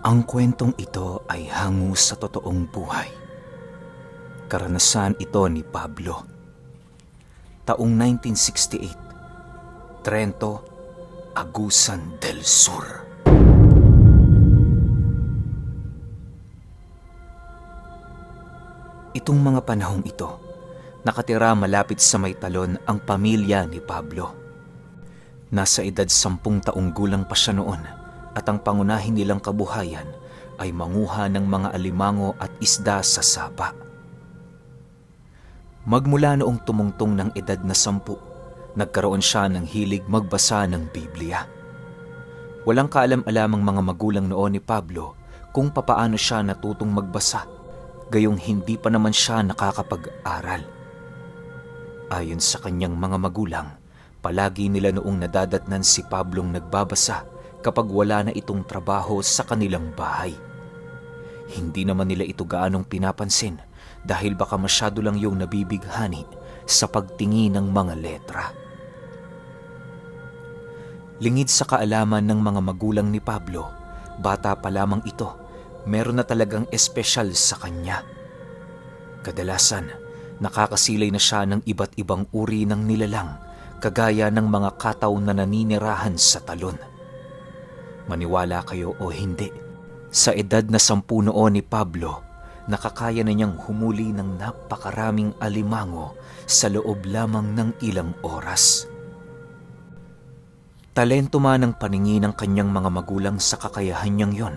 Ang kwentong ito ay hango sa totoong buhay. Karanasan ito ni Pablo. Taong 1968, Trento, Agusan del Sur. Itong mga panahong ito, nakatira malapit sa may talon ang pamilya ni Pablo. Nasa edad 10 taong gulang pa siya noon at ang pangunahin nilang kabuhayan ay manguha ng mga alimango at isda sa sapa. Magmula noong tumungtong ng edad na 10, nagkaroon siya ng hilig magbasa ng Biblia. Walang kaalam-alamang mga magulang noon ni Pablo kung papaano siya natutong magbasa, gayong hindi pa naman siya nakakapag-aral. Ayon sa kanyang mga magulang, palagi nila noong nadadatnan si Pablong nagbabasa kapag wala na itong trabaho sa kanilang bahay. Hindi naman nila ito gaanong pinapansin dahil baka masyado lang yung nabibighani sa pagtingin ng mga letra. Lingid sa kaalaman ng mga magulang ni Pablo, bata pa lamang ito, meron na talagang espesyal sa kanya. Kadalasan, nakakasilay na siya ng iba't ibang uri ng nilalang, kagaya ng mga kataw na naninirahan sa talon. Maniwala kayo o hindi, sa edad na 10 noon ni Pablo, nakakaya na niyang humuli ng napakaraming alimango sa loob lamang ng ilang oras. Talento man ang paningin ng kanyang mga magulang sa kakayahan niyang yon,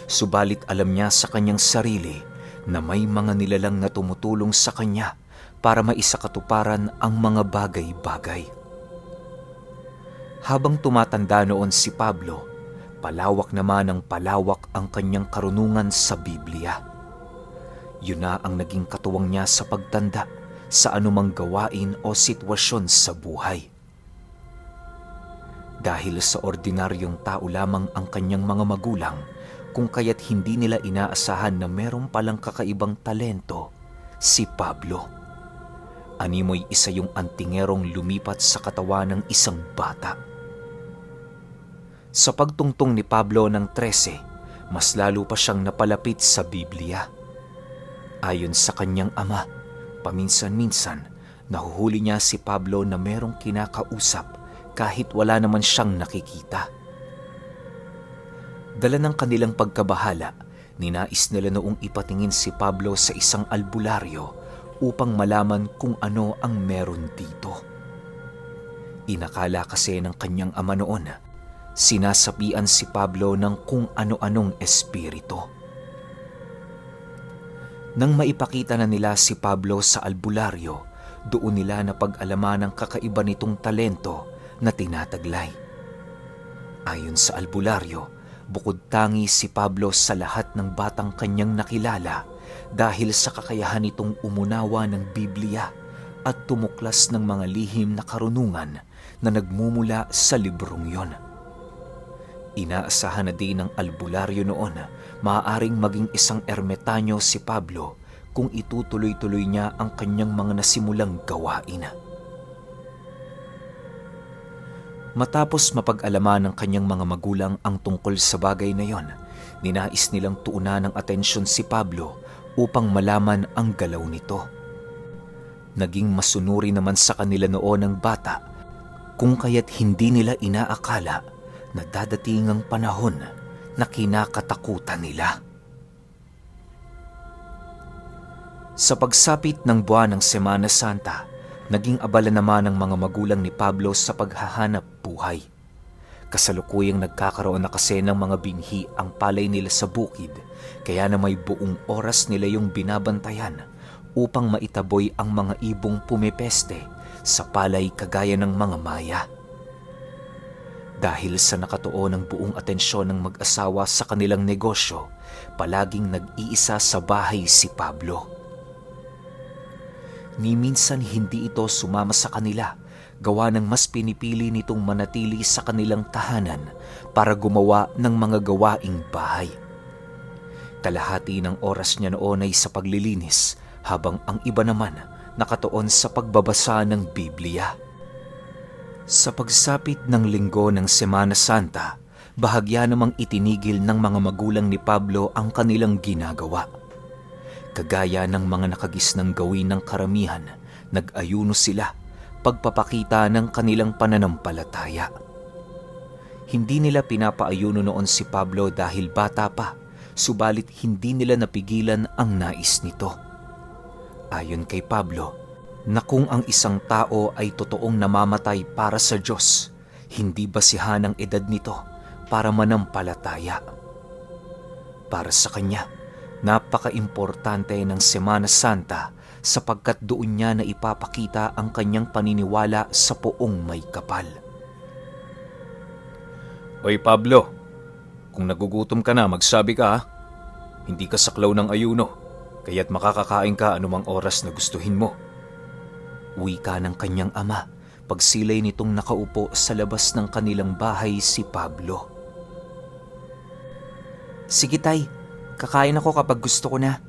subalit alam niya sa kanyang sarili na may mga nilalang na tumutulong sa kanya para maisakatuparan ang mga bagay-bagay. Habang tumatanda noon si Pablo, palawak naman ang palawak ang kanyang karunungan sa Biblia. Yun na ang naging katuwang niya sa pagtanda sa anumang gawain o sitwasyon sa buhay. Dahil sa ordinaryong tao lamang ang kanyang mga magulang, kung kaya't hindi nila inaasahan na meron palang kakaibang talento si Pablo. Animoy isa yung antingerong lumipat sa katawan ng isang bata. Sa pagtungtong ni Pablo ng 13, mas lalo pa siyang napalapit sa Biblia. Ayon sa kanyang ama, paminsan-minsan nahuhuli niya si Pablo na merong kinakausap kahit wala naman siyang nakikita. Dala ng kanilang pagkabahala, ninais nila noong ipatingin si Pablo sa isang albularyo upang malaman kung ano ang meron dito. Inakala kasi ng kanyang ama noon, sinasapian si Pablo ng kung ano-anong espiritu. Nang maipakita na nila si Pablo sa albularyo, doon nila napag-alaman ang kakaiba nitong talento na tinataglay. Ayon sa albularyo, bukod tangi si Pablo sa lahat ng batang kanyang nakilala dahil sa kakayahan nitong umunawa ng Biblia at tumuklas ng mga lihim na karunungan na nagmumula sa librong yon. Inaasahan na din ng albularyo noon na maaaring maging isang ermetanyo si Pablo kung itutuloy-tuloy niya ang kanyang mga nasimulang gawain. Matapos mapag-alaman ng kanyang mga magulang ang tungkol sa bagay na yon, ninais nilang tuunan ng atensyon si Pablo upang malaman ang galaw nito. Naging masunuri naman sa kanila noon ang bata, kung kaya't hindi nila inaakala na dadating ang panahon na kinakatakutan nila. Sa pagsapit ng buwan ng Semana Santa, naging abala naman ang mga magulang ni Pablo sa paghahanap buhay. Kasalukuyang nagkakaroon na kasi ng mga binhi ang palay nila sa bukid, kaya na may buong oras nila yung binabantayan upang maitaboy ang mga ibong pumipeste sa palay kagaya ng mga maya. Dahil sa nakatuon ng buong atensyon ng mag-asawa sa kanilang negosyo, palaging nag-iisa sa bahay si Pablo. Ni minsan hindi ito sumama sa kanila, gawa ng mas pinipili nitong manatili sa kanilang tahanan para gumawa ng mga gawaing bahay. Kalahati ng oras niya noon ay sa paglilinis, habang ang iba naman nakatuon sa pagbabasa ng Biblia. Sa pagsapit ng linggo ng Semana Santa, bahagya namang itinigil ng mga magulang ni Pablo ang kanilang ginagawa. Kagaya ng mga nakagisnang gawin ng karamihan, nag-ayuno sila, pagpapakita ng kanilang pananampalataya. Hindi nila pinapaayuno noon si Pablo dahil bata pa, subalit hindi nila napigilan ang nais nito. Ayon kay Pablo, na kung ang isang tao ay totoong namamatay para sa Diyos, hindi basihan ang edad nito para manampalataya. Para sa kanya, napaka-importante ng Semana Santa sapagkat doon niya na ipapakita ang kanyang paniniwala sa poong may kapal. Oy Pablo, kung nagugutom ka na, magsabi ka ha. Hindi ka saklaw ng ayuno, kaya't makakakain ka anumang oras na gustuhin mo. Wika ng kanyang ama, pagsilay nitong nakaupo sa labas ng kanilang bahay si Pablo. Sige tay, kakain ako kapag gusto ko na.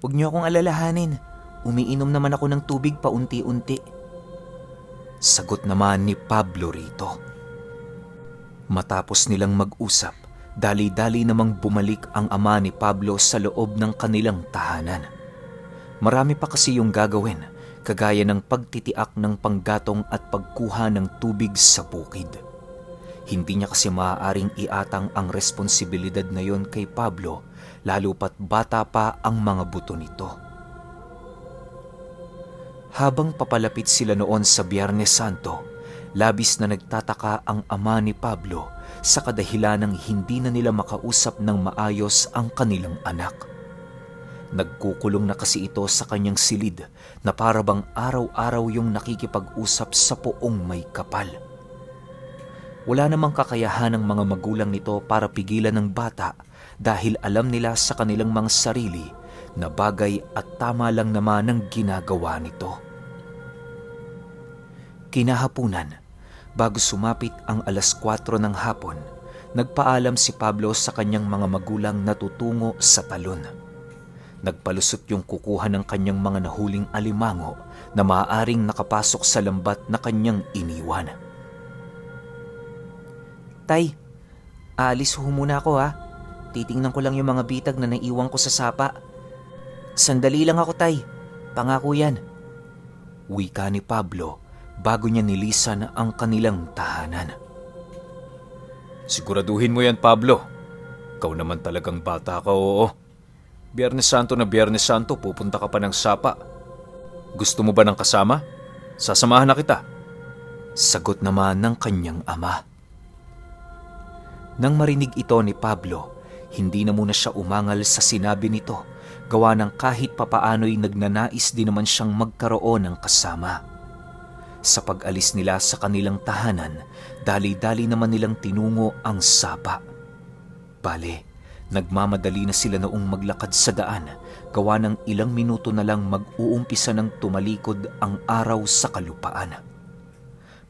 Huwag niyo akong alalahanin, umiinom naman ako ng tubig paunti-unti. Sagot naman ni Pablo rito. Matapos nilang mag-usap, dali-dali namang bumalik ang ama ni Pablo sa loob ng kanilang tahanan. Marami pa kasi yung gagawin, kagaya ng pagtitiak ng panggatong at pagkuha ng tubig sa bukid. Hindi niya kasi maaaring iatang ang responsibilidad na yon kay Pablo, lalo pat bata pa ang mga buto nito. Habang papalapit sila noon sa Biyernes Santo, labis na nagtataka ang ama ni Pablo sa kadahilanang hindi na nila makausap ng maayos ang kanilang anak. Nagkukulong na kasi ito sa kanyang silid na parabang araw-araw yung nakikipag-usap sa poong may kapal. Wala namang kakayahan ng mga magulang nito para pigilan ng bata dahil alam nila sa kanilang mga sarili na bagay at tama lang naman ang ginagawa nito. Kinahapunan, bago sumapit ang 4:00 ng hapon, nagpaalam si Pablo sa kanyang mga magulang na tutungo sa talon. Nagpalusot yung kukuha ng kanyang mga nahuling alimango na maaaring nakapasok sa lambat na kanyang iniwan. Tay, aalis ho muna ako ha. Titingnan ko lang yung mga bitag na naiwan ko sa sapa. Sandali lang ako tay, pangako yan. Wika ni Pablo bago niya nilisan ang kanilang tahanan. Siguraduhin mo yan Pablo. Ikaw naman talagang bata ka, oo. Biyernes Santo na Biyernes Santo, pupunta ka pa ng sapa. Gusto mo ba ng kasama? Sasamahan na kita. Sagot naman ng kanyang ama. Nang marinig ito ni Pablo, hindi na muna siya umangal sa sinabi nito, gawa ng kahit papaano'y nagnanais din naman siyang magkaroon ng kasama. Sa pag-alis nila sa kanilang tahanan, dali-dali naman nilang tinungo ang sapa. Bale, nagmamadali na sila noong maglakad sa daan, gawa ng ilang minuto na lang mag-uumpisa ng tumalikod ang araw sa kalupaan.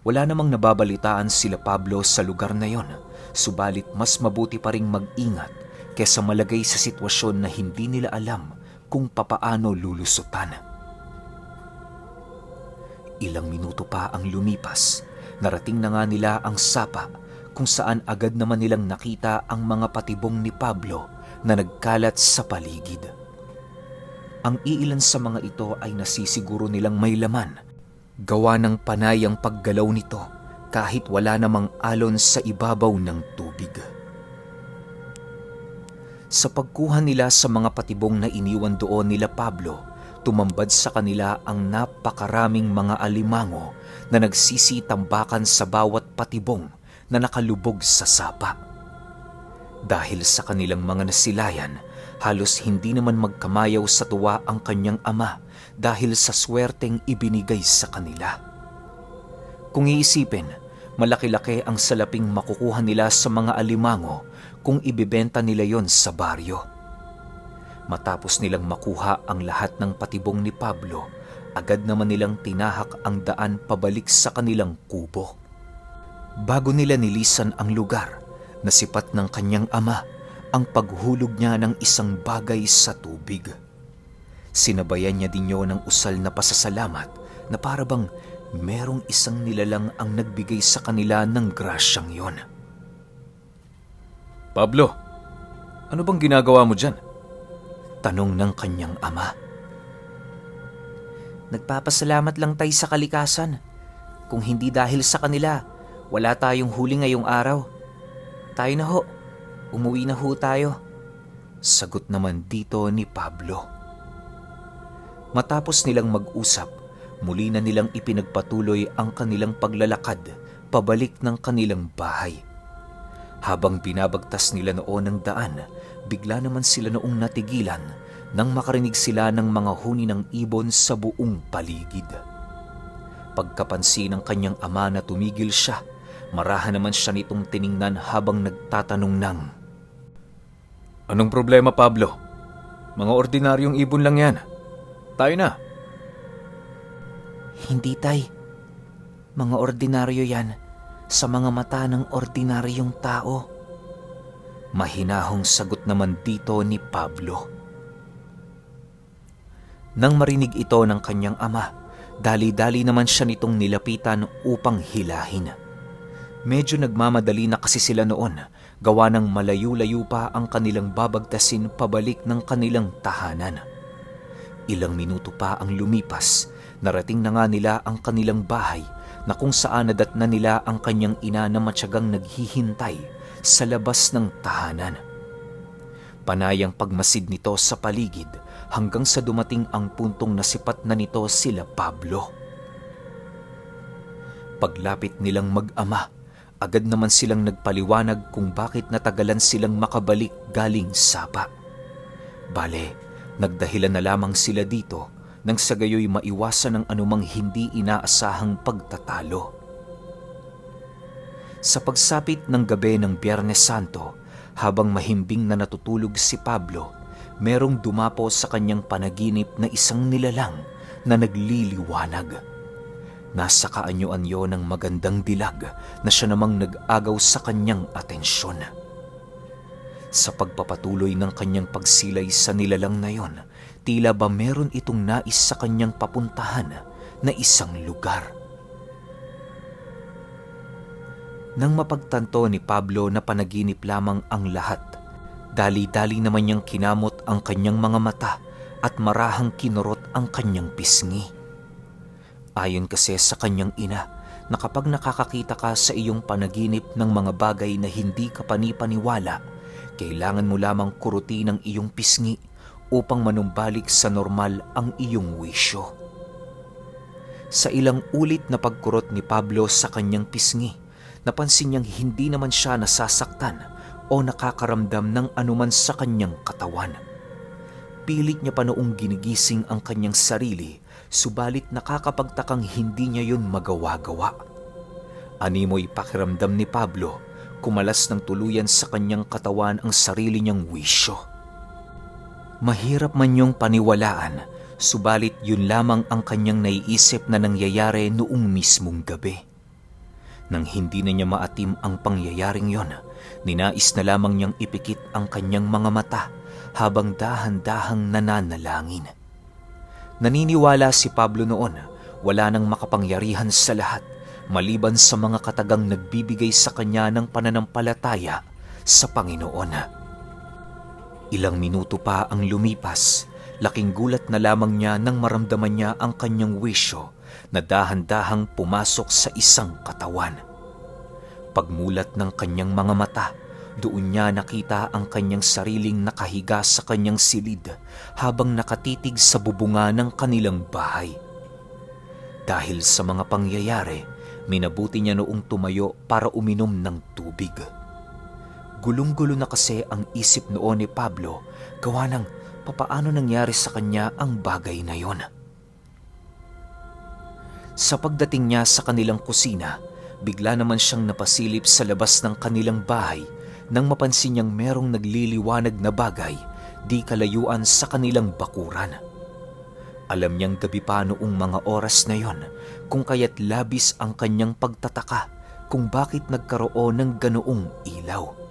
Wala namang nababalitaan sila Pablo sa lugar na yon, subalit mas mabuti pa ring mag-ingat kesa malagay sa sitwasyon na hindi nila alam kung papaano lulusutan. Ilang minuto pa ang lumipas, narating na nga nila ang sapa, kung saan agad naman nilang nakita ang mga patibong ni Pablo na nagkalat sa paligid. Ang iilan sa mga ito ay nasisiguro nilang may laman, gawa ng panay ang paggalaw nito kahit wala namang alon sa ibabaw ng tubig. Sa pagkuha nila sa mga patibong na iniwan doon nila Pablo, tumambad sa kanila ang napakaraming mga alimango na nagsisitambakan sa bawat patibong na nakalubog sa sapa. Dahil sa kanilang mga nasilayan, halos hindi naman magkamayaw sa tuwa ang kanyang ama dahil sa swerteng ibinigay sa kanila. Kung iisipin, malaki-laki ang salaping makukuha nila sa mga alimango kung ibibenta nila yon sa baryo. Matapos nilang makuha ang lahat ng patibong ni Pablo, agad naman nilang tinahak ang daan pabalik sa kanilang kubo. Bago nila nilisan ang lugar, nasipat ng kanyang ama ang paghulog niya ng isang bagay sa tubig. Sinabayan niya din yun ng usal na pasasalamat na parabang merong isang nilalang ang nagbigay sa kanila ng grasyang yon. Pablo, ano bang ginagawa mo dyan? Tanong ng kanyang ama. Nagpapasalamat lang tayo sa kalikasan. Kung hindi dahil sa kanila, wala tayong huli ngayong araw. Tayo na ho. Umuwi na ho tayo. Sagot naman dito ni Pablo. Matapos nilang mag-usap, muli na nilang ipinagpatuloy ang kanilang paglalakad pabalik ng kanilang bahay. Habang binabagtas nila noon ang daan, bigla naman sila noong natigilan nang makarinig sila ng mga huni ng ibon sa buong paligid. Pagkapansin ng kanyang ama na tumigil siya, marahan naman siya nitong tiningnan habang nagtatanong ng, "Anong problema, Pablo? Mga ordinaryong ibon lang yan. Tayo na." Hindi tay. Mga ordinaryo yan sa mga mata ng ordinaryong tao. Mahinahong sagot naman dito ni Pablo. Nang marinig ito ng kanyang ama, dali-dali naman siya nitong nilapitan upang hilahin. Medyo nagmamadali na kasi sila noon, gawa ng malayo-layo pa ang kanilang babagtasin pabalik ng kanilang tahanan. Ilang minuto pa ang lumipas, narating na nga nila ang kanilang bahay na kung saan nadatna nila ang kanyang ina na matyagang naghihintay sa labas ng tahanan. Panayang pagmasid nito sa paligid hanggang sa dumating ang puntong nasipat na nito sila Pablo. Paglapit nilang mag-ama, agad naman silang nagpaliwanag kung bakit natagalan silang makabalik galing sapa. Bale, nagdahilan na lamang sila dito nang sa gayoy maiwasan ang anumang hindi inaasahang pagtatalo. Sa pagsapit ng gabi ng Biyernes Santo, habang mahimbing na natutulog si Pablo, merong dumapo sa kanyang panaginip na isang nilalang na nagliliwanag. Nasa kaanyo-anyo ng magandang dilag na siya namang nag-agaw sa kanyang atensyon. Sa pagpapatuloy ng kanyang pagsilay sa nilalang na yon, tila ba meron itong nais sa kanyang papuntahan na isang lugar. Nang mapagtanto ni Pablo na panaginip lamang ang lahat, dali-dali naman niyang kinamot ang kanyang mga mata at marahang kinurot ang kanyang pisngi. Ayon kasi sa kanyang ina na kapag nakakakita ka sa iyong panaginip ng mga bagay na hindi ka panipaniwala, kailangan mo lamang kurutin ang iyong pisngi upang manumbalik sa normal ang iyong wisyo. Sa ilang ulit na pagkurot ni Pablo sa kanyang pisngi, napansin niyang hindi naman siya nasasaktan o nakakaramdam ng anuman sa kanyang katawan. Pilit niya pa noong ginigising ang kanyang sarili, subalit nakakapagtakang hindi niya yun magawa-gawa. Animoy pakiramdam ni Pablo, kumalas ng tuluyan sa kanyang katawan ang sarili niyang wisyo. Mahirap man niyong paniwalaan, subalit yun lamang ang kanyang naiisip na nangyayari noong mismong gabi. Nang hindi na niya maatim ang pangyayaring yon, ninais na lamang niyang ipikit ang kanyang mga mata habang dahan-dahang nananalangin. Naniniwala si Pablo noon, wala nang makapangyarihan sa lahat maliban sa mga katagang nagbibigay sa kanya ng pananampalataya sa Panginoon. Ilang minuto pa ang lumipas, laking gulat na lamang niya nang maramdaman niya ang kanyang wisyo na dahan-dahang pumasok sa isang katawan. Pagmulat ng kanyang mga mata, doon niya nakita ang kanyang sariling nakahiga sa kanyang silid habang nakatitig sa bubunga ng kanilang bahay. Dahil sa mga pangyayari, minabuti niya noong tumayo para uminom ng tubig. Gulong-gulo na kasi ang isip noon ni Pablo, gawa ng papaano nangyari sa kanya ang bagay na yon. Sa pagdating niya sa kanilang kusina, bigla naman siyang napasilip sa labas ng kanilang bahay nang mapansin niyang merong nagliliwanag na bagay di kalayuan sa kanilang bakuran. Alam niyang gabi pa noong mga oras na yon, kung kaya't labis ang kanyang pagtataka kung bakit nagkaroon ng ganoong ilaw.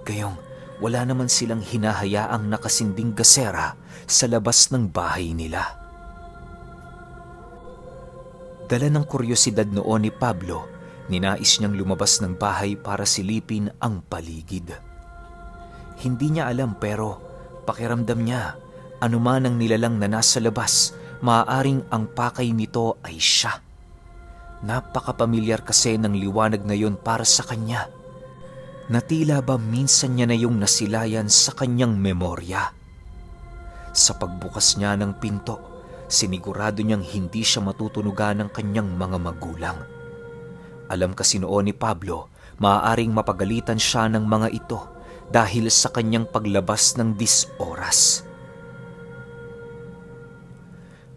Gayong wala naman silang hinahayaang nakasinding gasera sa labas ng bahay nila. Dala ng kuryosidad noon ni Pablo, ninais niyang lumabas ng bahay para silipin ang paligid. Hindi niya alam pero pakiramdam niya, anuman ang nilalang na nasa labas, maaaring ang pakay nito ay siya. Napakapamilyar kasi ng liwanag na yon para sa kanya. Na tila ba minsan niya na yung nasilayan sa kanyang memorya. Sa pagbukas niya ng pinto, sinigurado niyang hindi siya matutunugan ng kanyang mga magulang. Alam kasi noon ni Pablo, maaaring mapagalitan siya ng mga ito dahil sa kanyang paglabas ng 10 oras.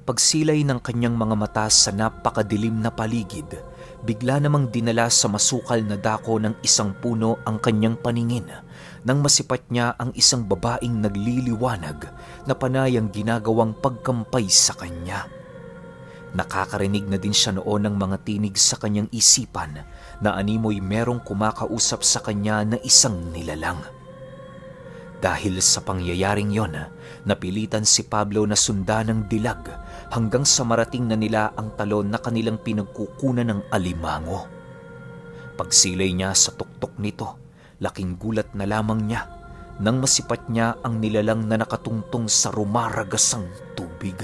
Pagsilay ng kanyang mga mata sa napakadilim na paligid, bigla namang dinala sa masukal na dako ng isang puno ang kanyang paningin nang masipat niya ang isang babaeng nagliliwanag na panayang ginagawang pagkampay sa kanya. Nakakarinig na din siya noon ng mga tinig sa kanyang isipan na animoy merong kumakausap sa kanya na isang nilalang. Dahil sa pangyayaring yon, napilitan si Pablo na sundan ng dilag hanggang sa marating na nila ang talon na kanilang pinagkukunan ng alimango. Pagsilay niya sa tuktok nito, laking gulat na lamang niya nang masipat niya ang nilalang na nakatungtong sa rumaragasang tubig.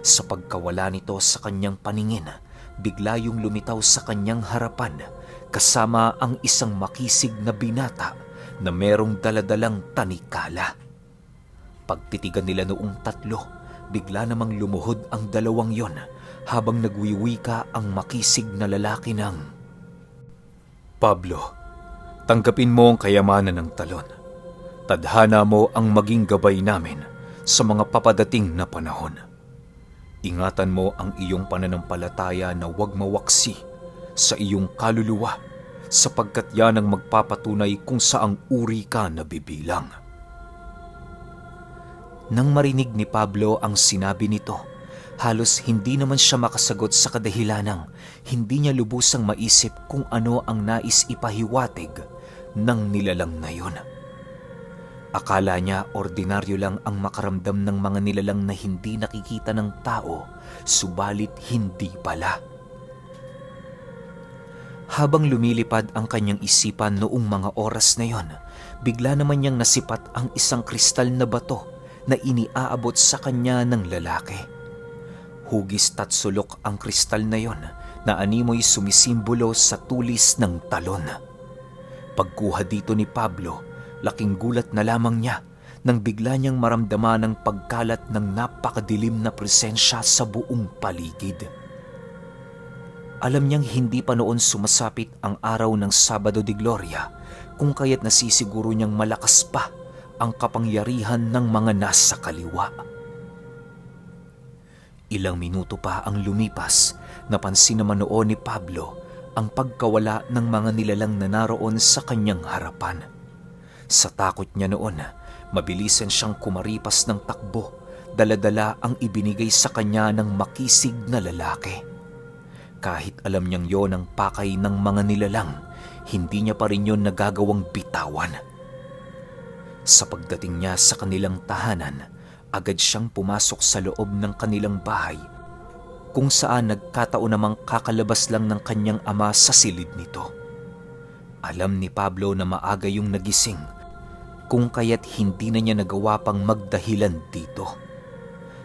Sa pagkawala nito sa kanyang paningin, bigla yung lumitaw sa kanyang harapan kasama ang isang makisig na binata na merong daladalang tanikala. Pagtitigan nila noong tatlo, bigla namang lumuhod ang dalawang yon habang nagwiwika ang makisig na lalaki ng, Pablo, tanggapin mo ang kayamanan ng talon. Tadhana mo ang maging gabay namin sa mga papadating na panahon. Ingatan mo ang iyong pananampalataya na huwag mawaksi sa iyong kaluluwa sapagkat yan ang magpapatunay kung saang uri ka nabibilang. Nang marinig ni Pablo ang sinabi nito, halos hindi naman siya makasagot sa kadahilanang hindi niya lubusang maisip kung ano ang nais ipahiwatig ng nilalang na yun. Akala niya ordinaryo lang ang makaramdam ng mga nilalang na hindi nakikita ng tao, subalit hindi pala. Habang lumilipad ang kanyang isipan noong mga oras na yon, bigla naman niyang nasipat ang isang kristal na bato na iniaabot sa kanya ng lalaki. Hugis tatsulok ang kristal na yon na animoy sumisimbolo sa tulis ng talon. Pagkuha dito ni Pablo, laking gulat na lamang niya nang bigla niyang maramdaman ang pagkalat ng napakadilim na presensya sa buong paligid. Alam niyang hindi pa noon sumasapit ang araw ng Sabado de Gloria kung kaya't nasisiguro niyang malakas pa ang kapangyarihan ng mga nasa kaliwa. Ilang minuto pa ang lumipas, napansin naman noon ni Pablo ang pagkawala ng mga nilalang na naroon sa kanyang harapan. Sa takot niya noon, mabilisan siyang kumaripas ng takbo, dala-dala ang ibinigay sa kanya ng makisig na lalaki. Kahit alam niyang yon ang pakay ng mga nilalang, hindi niya pa rin yon nagagawang bitawan. Sa pagdating niya sa kanilang tahanan, agad siyang pumasok sa loob ng kanilang bahay, kung saan nagkataon namang kakalabas lang ng kanyang ama sa silid nito. Alam ni Pablo na maaga yung nagising, kung kaya't hindi na niya nagawa pang magdahilan dito.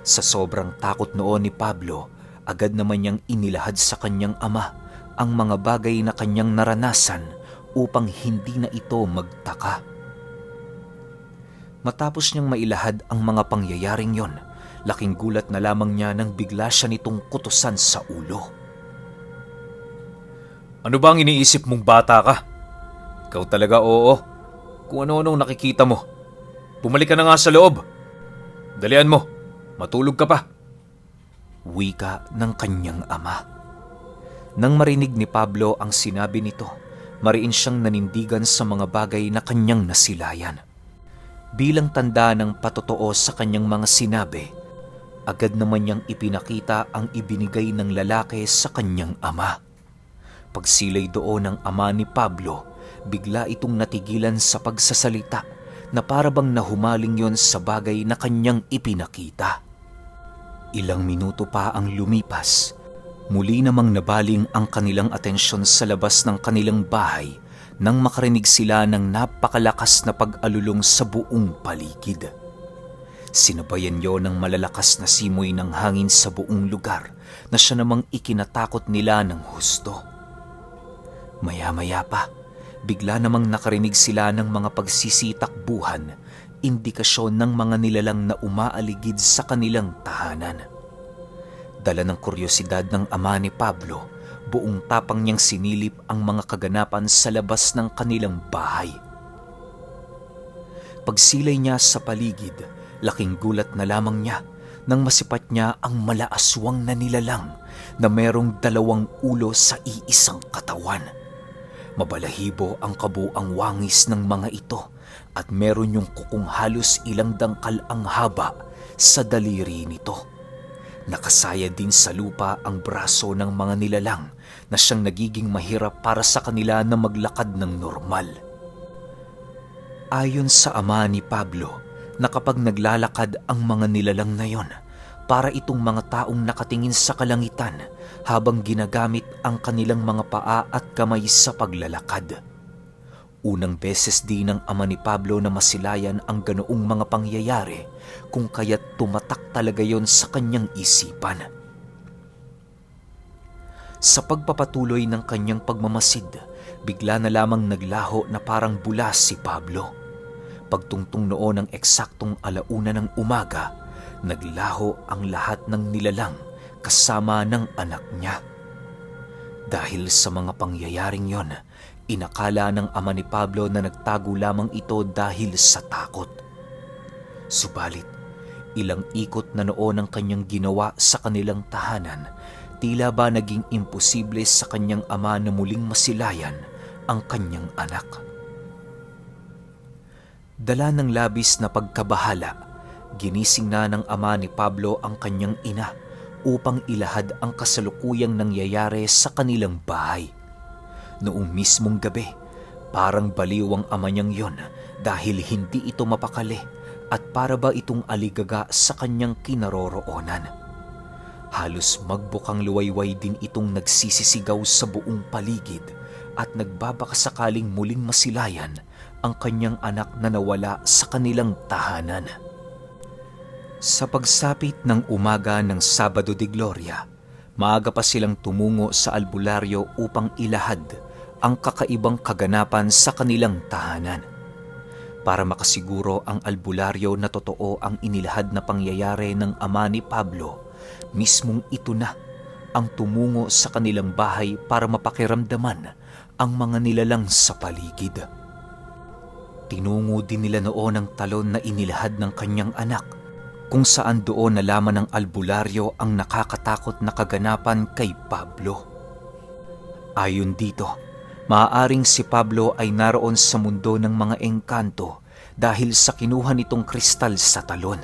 Sa sobrang takot noon ni Pablo, agad naman niyang inilahad sa kanyang ama ang mga bagay na kanyang naranasan upang hindi na ito magtaka. Matapos niyang mailahad ang mga pangyayaring yon, laking gulat na lamang niya nang bigla siya nitong kutusan sa ulo. Ano ba ang iniisip mong bata ka? Ikaw talaga oo. Kung ano-anong nakikita mo. Bumalik ka na nga sa loob. Dalian mo, matulog ka pa. Wika ng kanyang ama. Nang marinig ni Pablo ang sinabi nito, mariin siyang nanindigan sa mga bagay na kanyang nasilayan. Bilang tanda ng patotoo sa kanyang mga sinabi, agad naman niyang ipinakita ang ibinigay ng lalaki sa kanyang ama. Pagsilay doon ng ama ni Pablo, bigla itong natigilan sa pagsasalita na parabang nahumaling yon sa bagay na kanyang ipinakita. Ilang minuto pa ang lumipas, muli namang nabaling ang kanilang atensyon sa labas ng kanilang bahay nang makarinig sila ng napakalakas na pag-alulong sa buong paligid. Sinabayan yon ng malalakas na simoy ng hangin sa buong lugar na siya namang ikinatakot nila ng husto. Maya-maya pa, bigla namang nakarinig sila ng mga pagsisitakbuhan, indikasyon ng mga nilalang na umaaligid sa kanilang tahanan. Dala ng kuryosidad ng ama ni Pablo, buong tapang niyang sinilip ang mga kaganapan sa labas ng kanilang bahay. Pagsilay niya sa paligid, laking gulat na lamang niya nang masipat niya ang malaaswang na nilalang na merong 2 ulo sa iisang katawan. Mabalahibo ang kabuang wangis ng mga ito at meron yung kukong halos ilang dangkal ang haba sa daliri nito. Nakasaya din sa lupa ang braso ng mga nilalang na siyang nagiging mahirap para sa kanila na maglakad ng normal. Ayon sa ama ni Pablo, na kapag naglalakad ang mga nilalang na yon, para itong mga taong nakatingin sa kalangitan habang ginagamit ang kanilang mga paa at kamay sa paglalakad. Unang beses din ng ama ni Pablo na masilayan ang ganoong mga pangyayari, kung kaya't tumatak talaga yon sa kanyang isipan. Sa pagpapatuloy ng kanyang pagmamasid, bigla na lamang naglaho na parang bula si Pablo. Pagtungtong noon ng eksaktong 1:00 ng umaga, naglaho ang lahat ng nilalang kasama ng anak niya. Dahil sa mga pangyayaring yon, inakala ng ama ni Pablo na nagtago lamang ito dahil sa takot. Subalit, ilang ikot na noon ang kanyang ginawa sa kanilang tahanan, tila ba naging imposible sa kanyang ama na muling masilayan ang kanyang anak. Dala ng labis na pagkabahala, ginising na ng ama ni Pablo ang kanyang ina upang ilahad ang kasalukuyang nangyayari sa kanilang bahay. Noong mismong gabi, parang baliw ang ama niyang yon dahil hindi ito mapakali at para ba itong aligaga sa kanyang kinaroroonan. Halos magbukang luwayway din itong nagsisisigaw sa buong paligid at nagbabakasakaling muling masilayan ang kanyang anak na nawala sa kanilang tahanan. Sa pagsapit ng umaga ng Sabado de Gloria, maaga pa silang tumungo sa albularyo upang ilahad ang kakaibang kaganapan sa kanilang tahanan. Para makasiguro ang albularyo na totoo ang inilahad na pangyayari ng ama ni Pablo, mismong ito na ang tumungo sa kanilang bahay para mapakiramdaman ang mga nilalang sa paligid. Tinungo din nila noon ang talon na inilahad ng kanyang anak, kung saan doon nalaman ng albularyo ang nakakatakot na kaganapan kay Pablo. Ayon dito, maaaring si Pablo ay naroon sa mundo ng mga engkanto dahil sa kinuha nitong kristal sa talon.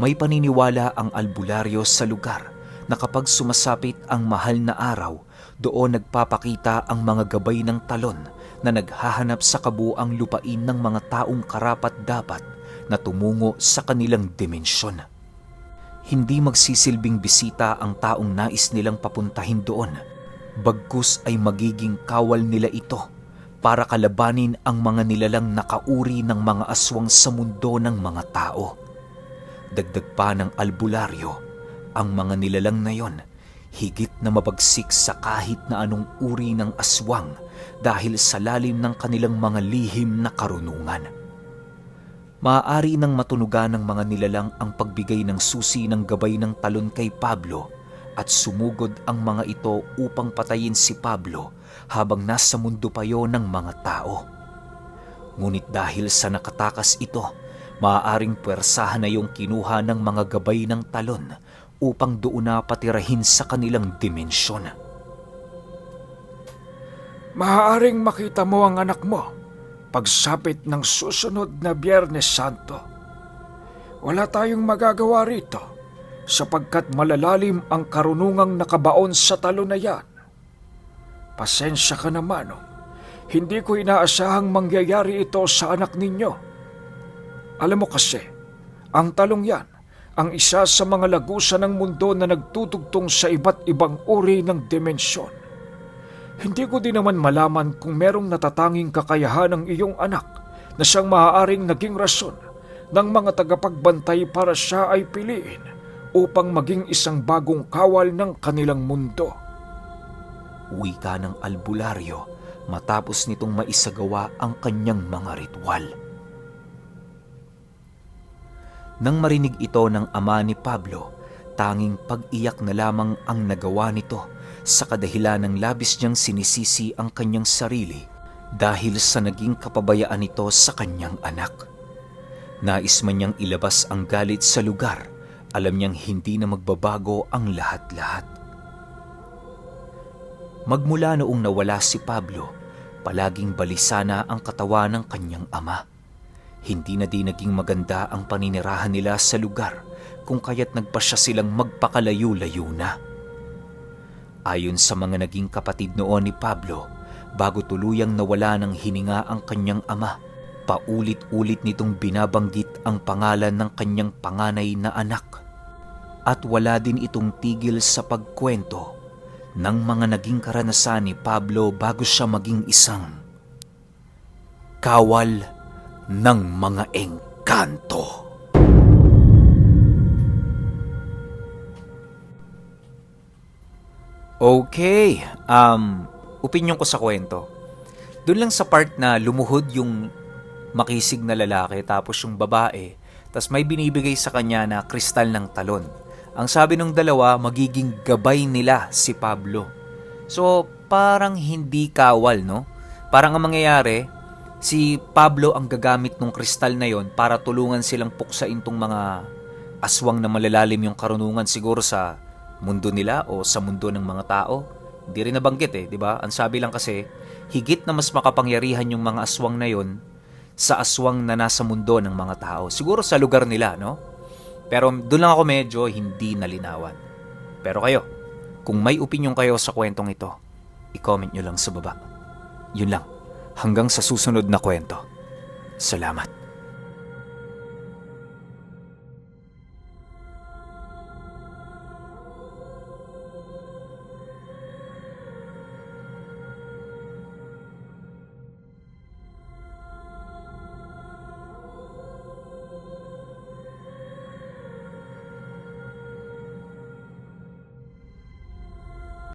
May paniniwala ang albularyo sa lugar na kapag sumasapit ang mahal na araw, doon nagpapakita ang mga gabay ng talon na naghahanap sa kabuang lupain ng mga taong karapat-dapat na tumungo sa kanilang dimensyon. Hindi magsisilbing bisita ang taong nais nilang papuntahin doon, bagkus ay magiging kawal nila ito para kalabanin ang mga nilalang nakauri ng mga aswang sa mundo ng mga tao. Dagdag pa ng albularyo, ang mga nilalang na yon higit na mabagsik sa kahit na anong uri ng aswang dahil sa lalim ng kanilang mga lihim na karunungan. Maaari nang matunugan ng mga nilalang ang pagbigay ng susi ng gabay ng talon kay Pablo at sumugod ang mga ito upang patayin si Pablo habang nasa mundo pa yon ng mga tao. Ngunit dahil sa nakatakas ito, maaaring puwersahan na yung kinuha ng mga gabay ng talon upang doon na patirahin sa kanilang dimensyon. Maaaring makita mo ang anak mo pagsapit ng susunod na Biyernes Santo. Wala tayong magagawa rito sapagkat malalalim ang karunungang nakabaon sa talon na yan. Pasensya ka na, Manong. Hindi ko inaasahang mangyayari ito sa anak ninyo. Alam mo kasi, ang talong yan ang isa sa mga lagusan ng mundo na nagtutugtong sa iba't ibang uri ng dimensyon. Hindi ko din naman malaman kung merong natatanging kakayahan ng iyong anak na siyang maaaring naging rason ng mga tagapagbantay para siya ay piliin upang maging isang bagong kawal ng kanilang mundo. Wika ng albularyo matapos nitong maisagawa ang kanyang mga ritual. Nang marinig ito ng ama ni Pablo, tanging pag-iyak na lamang ang nagawa nito sa kadahilan ng labis niyang sinisisi ang kanyang sarili dahil sa naging kapabayaan nito sa kanyang anak. Nais man niyang ilabas ang galit sa lugar, alam niyang hindi na magbabago ang lahat-lahat. Magmula noong nawala si Pablo, palaging balisana ang katawan ng kanyang ama. Hindi na din naging maganda ang paninirahan nila sa lugar kung kaya't nagpasya silang magpakalayo-layo na. Ayon sa mga naging kapatid noon ni Pablo, bago tuluyang nawala ng hininga ang kanyang ama, paulit-ulit nitong binabanggit ang pangalan ng kanyang panganay na anak. At wala din itong tigil sa pagkwento ng mga naging karanasan ni Pablo bago siya maging isang kawal ng mga engkanto. Okay, opinyon ko sa kwento. Doon lang sa part na lumuhod yung makisig na lalaki tapos yung babae, tas may binibigay sa kanya na kristal ng talon. Ang sabi ng dalawa, magiging gabay nila si Pablo. So, parang hindi kawal, no? Parang ang mangyayari, si Pablo ang gagamit ng kristal na yon para tulungan silang puksain tong mga aswang na malalalim yung karunungan siguro sa mundo nila o sa mundo ng mga tao. Hindi rin nabanggit di ba? Ang sabi lang kasi, higit na mas makapangyarihan yung mga aswang na yon sa aswang na nasa mundo ng mga tao. Siguro sa lugar nila, no? Pero doon lang ako medyo hindi nalinawan. Pero kayo, kung may opinion kayo sa kwentong ito, i-comment nyo lang sa baba. Yun lang. Hanggang sa susunod na kwento. Salamat.